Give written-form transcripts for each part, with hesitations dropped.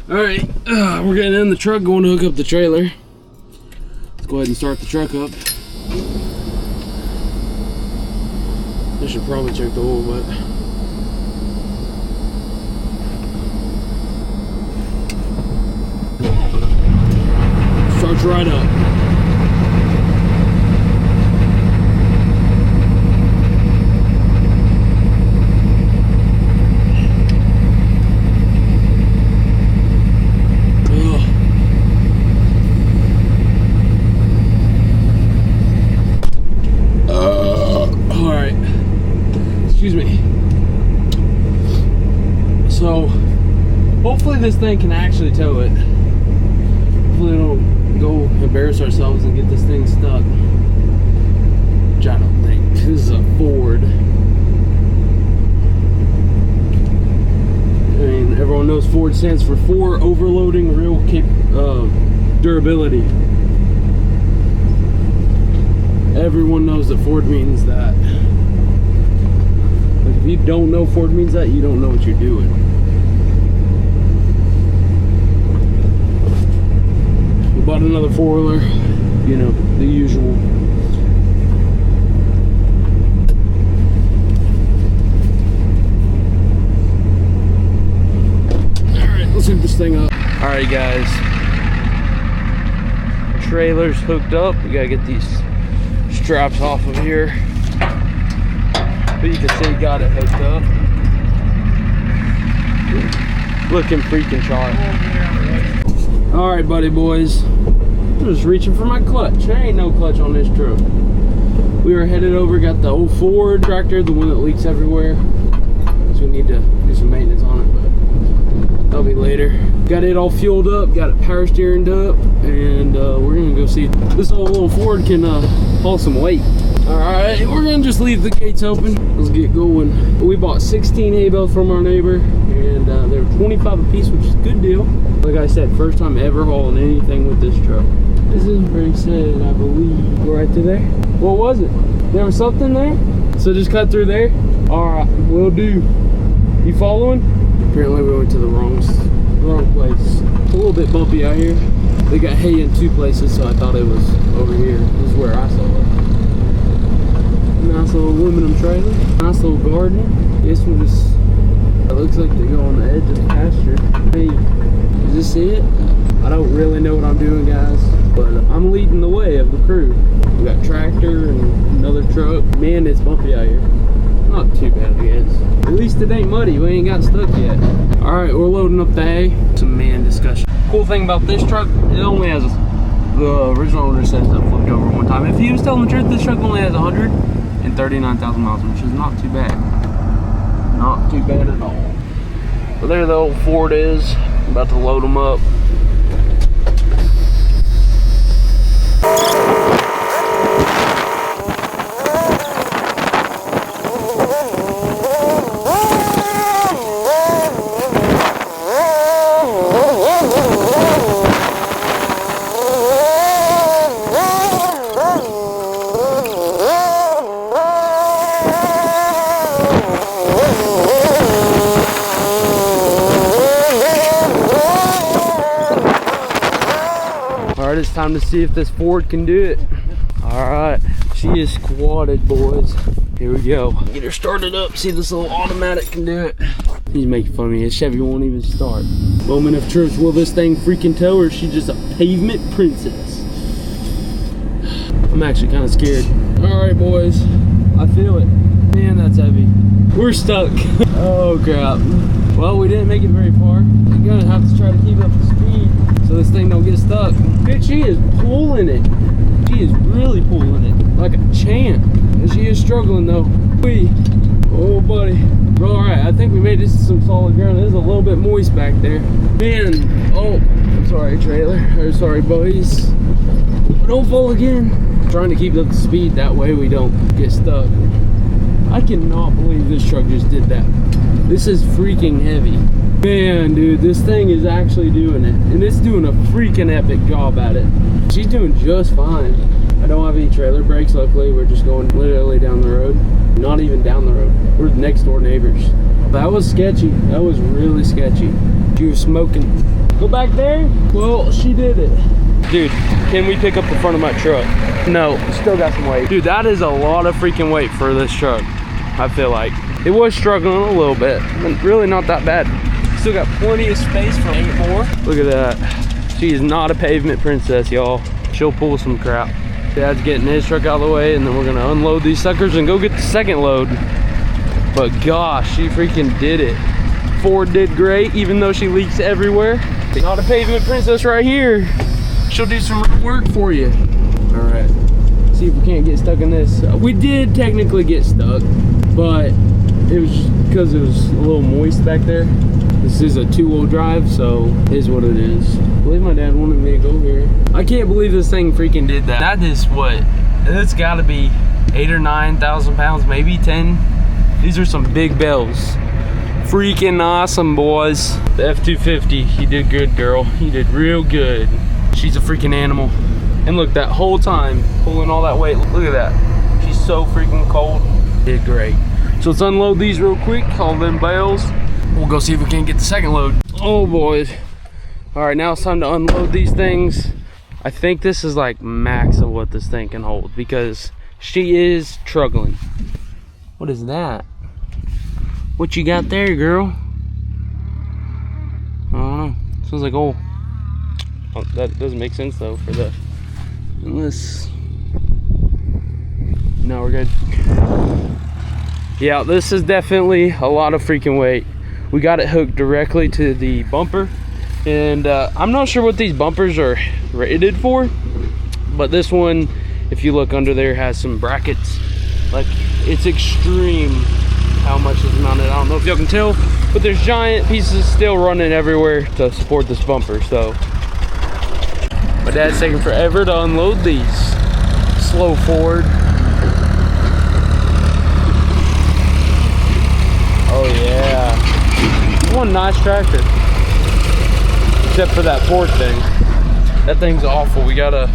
Alright, we're getting in the truck, going to hook up the trailer. Let's go ahead and start the truck up. I should probably check the oil, but starts right up. Excuse me. So, hopefully this thing can actually tow it. Hopefully we don't go embarrass ourselves and get this thing stuck. Which I don't think. This is a Ford. I mean, everyone knows Ford stands for overloading real durability. Everyone knows that Ford means that. If you don't know Ford means that, you don't know what you're doing. We bought another four-wheeler, you know, the usual. Alright, let's hook this thing up. Alright guys, trailer's hooked up. We gotta get these straps off of here. But you can see got it hooked up. Looking freaking sharp. Alright buddy boys. I'm just reaching for my clutch. There ain't no clutch on this truck. We were headed over, got the old Ford tractor, the one that leaks everywhere. So we need to do some maintenance on it, but that'll be later. Got it all fueled up, got it power steeringed up, and we're gonna go see if this old little Ford can haul some weight. Alright, we're gonna just leave the gates open. Let's get going. We bought 16 hay bales from our neighbor, and they were 25 a piece, which is a good deal. Like I said, first time ever hauling anything with this truck. This is where he said, I believe. Go right through there. What was it? There was something there? So just cut through there? Alright, will do. You following? Apparently we went to the wrong place. It's a little bit bumpy out here. They got hay in two places, so I thought it was over here. This is where I saw it. Nice little aluminum trailer. Nice little garden. This one is, it looks like they go on the edge of the pasture. Hey, does this see it? I don't really know what I'm doing, guys, but I'm leading the way of the crew. We got tractor and another truck. Man, it's bumpy out here. Not too bad, I guess. At least it ain't muddy. We ain't got stuck yet. Alright, we're loading up the hay. Some man discussion. Cool thing about this truck, it only has, the original owner said that flipped over one time. If he was telling the truth, this truck only has 139,000 miles, which is not too bad. Not too bad at all. But there the old Ford is. I'm about to load them up. Alright, it's time to see if this Ford can do it. Alright, she is squatted, boys. Here we go. Get her started up, see if this little automatic can do it. He's making fun of me. His Chevy won't even start. Moment of truth. Will this thing freaking tow, or is she just a pavement princess? I'm actually kind of scared. Alright, boys. I feel it. Man, that's heavy. We're stuck. Oh, crap. Well, we didn't make it very far. We're gonna have to try to keep up the speed so this thing don't get stuck. Dude, she is pulling it. She is really pulling it like a champ. And she is struggling though. Oh buddy. Alright, I think we made this some solid ground. There's a little bit moist back there. Man, oh, I'm sorry trailer. Or sorry boys. Don't fall again. I'm trying to keep up the speed, that way we don't get stuck. I cannot believe this truck just did that. This is freaking heavy. Man, dude, this thing is actually doing it. And it's doing a freaking epic job at it. She's doing just fine. I don't have any trailer brakes, luckily. We're just going literally down the road. Not even down the road. We're next door neighbors. That was sketchy. That was really sketchy. She was smoking. Go back there? Well, she did it. Dude, can we pick up the front of my truck? No, still got some weight. Dude, that is a lot of freaking weight for this truck, I feel like. It was struggling a little bit, but really not that bad. Still got plenty of space for 8 more. Look at that. She is not a pavement princess, y'all. She'll pull some crap. Dad's getting his truck out of the way, and then we're gonna unload these suckers and go get the second load. But gosh, she freaking did it. Ford did great, even though she leaks everywhere. Not a pavement princess right here. She'll do some work for you. All right, see if we can't get stuck in this. We did technically get stuck, but it was just because it was a little moist back there. This is a 2-wheel drive, so it is what it is. I believe my dad wanted me to go here. I can't believe this thing freaking did that. That is what, it's gotta be 8,000 or 9,000 pounds, maybe 10. These are some big bells. Freaking awesome, boys. The F-250, he did good, girl. He did real good. She's a freaking animal. And look, that whole time, pulling all that weight, look at that. She's so freaking cold. Did great. So let's unload these real quick, all them bales. We'll go see if we can get the second load. Oh, boys. All right, now it's time to unload these things. I think this is like max of what this thing can hold because she is struggling. What is that? What you got there, girl? I don't know. Sounds like oil. Oh, that doesn't make sense though for the, unless, no, we're good. Yeah, this is definitely a lot of freaking weight. We got it hooked directly to the bumper, and I'm not sure what these bumpers are rated for, but this one, if you look under there, has some brackets. Like, it's extreme how much is mounted. I don't know if y'all can tell, but there's giant pieces still running everywhere to support this bumper. So my dad's taking forever to unload these. Slow forward. Oh yeah, one nice tractor, except for that fork thing. That thing's awful. We gotta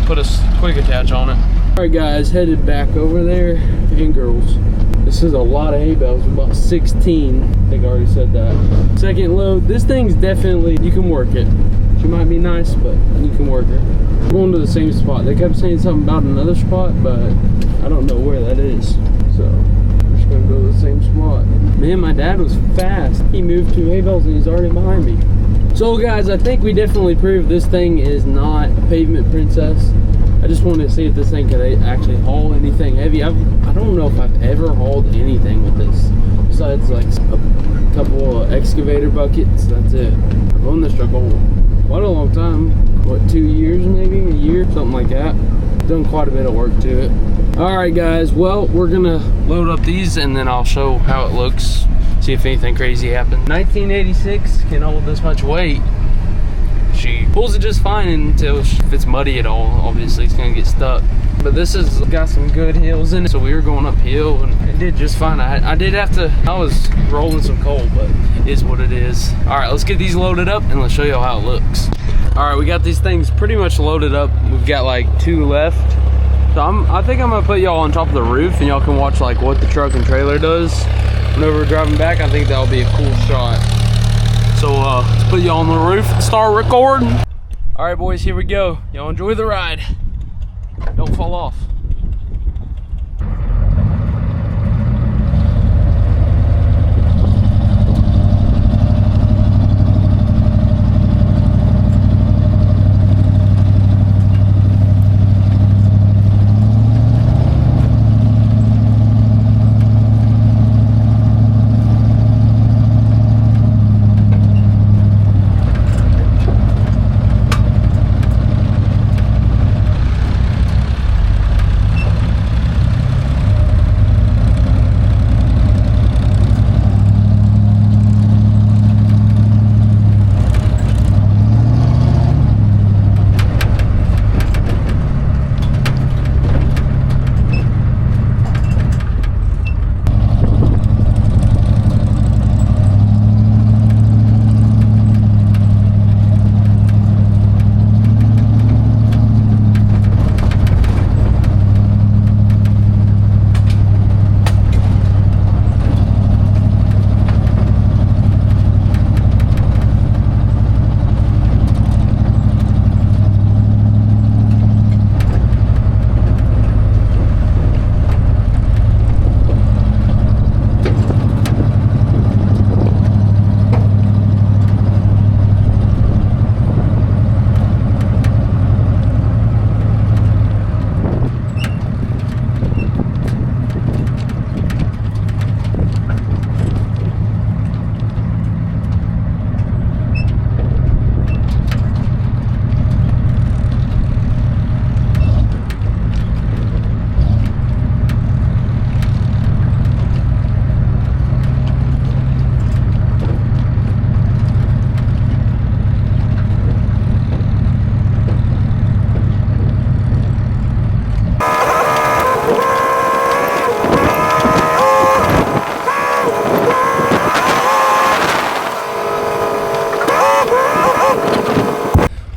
put a quick attach on it. All right, guys, headed back over there. And girls, this is a lot of hay bales, about 16. I think I already said that. Second load. This thing's definitely, you can work it. She might be nice, but you can work her. We're going to the same spot. They kept saying something about another spot, but I don't know where that is. So we're just gonna go to the same spot. Man, my dad was fast. He moved 2 hay bales and he's already behind me. So guys, I think we definitely proved this thing is not a pavement princess. I just wanted to see if this thing could actually haul anything heavy. I don't know if I've ever hauled anything with this besides like a couple of excavator buckets. That's it. I've owned this truck quite a long time. What, 2 years maybe? A year? Something like that. Done quite a bit of work to it. All right, guys. Well, we're gonna load up these and then I'll show how it looks. See if anything crazy happens. 1986 can hold this much weight. She pulls it just fine until if it's muddy at all, obviously it's gonna get stuck. But this has got some good hills in it, so we were going uphill and it did just fine. I was rolling some coal, but it is what it is. All right, let's get these loaded up and let's show you how it looks. All right, we got these things pretty much loaded up. We've got like 2 left. So I think I'm gonna put y'all on top of the roof and y'all can watch like what the truck and trailer does. Whenever we're driving back, I think that'll be a cool shot. So let's put y'all on the roof and start recording. All right, boys, here we go. Y'all enjoy the ride. Don't fall off.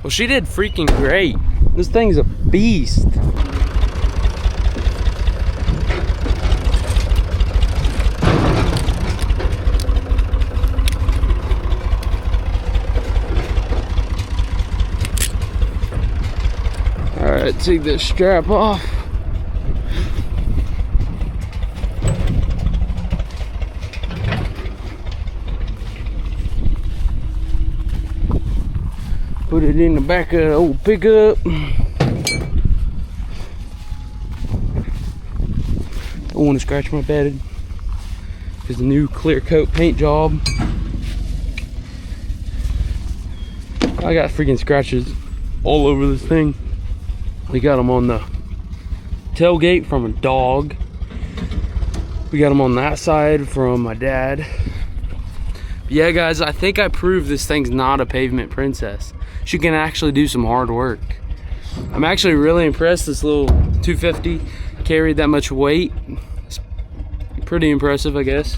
Well, she did freaking great. This thing's a beast. All right, take this strap off. Put it in the back of the old pickup. Don't want to scratch my bed. It's a new clear coat paint job. I got freaking scratches all over this thing. We got them on the tailgate from a dog. We got them on that side from my dad. But yeah, guys, I think I proved this thing's not a pavement princess. She can actually do some hard work. I'm actually really impressed this little 250 carried that much weight. It's pretty impressive, I guess.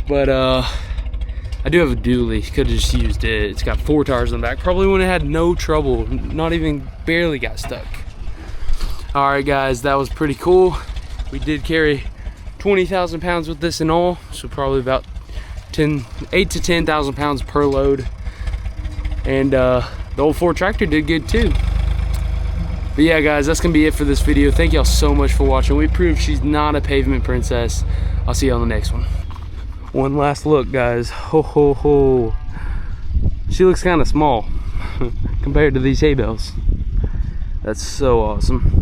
But I do have a dually. Could have just used it. It's got 4 tires in the back. Probably would have had no trouble. Not even barely got stuck. All right, guys, that was pretty cool. We did carry 20,000 pounds with this in all, so probably about 8 to 10,000 pounds per load. And the old Ford tractor did good too. But yeah, guys, that's gonna be it for this video. Thank y'all so much for watching. We proved she's not a pavement princess. I'll see you on the next one. One last look, guys. Ho ho ho. She looks kind of small compared to these hay bales. That's so awesome.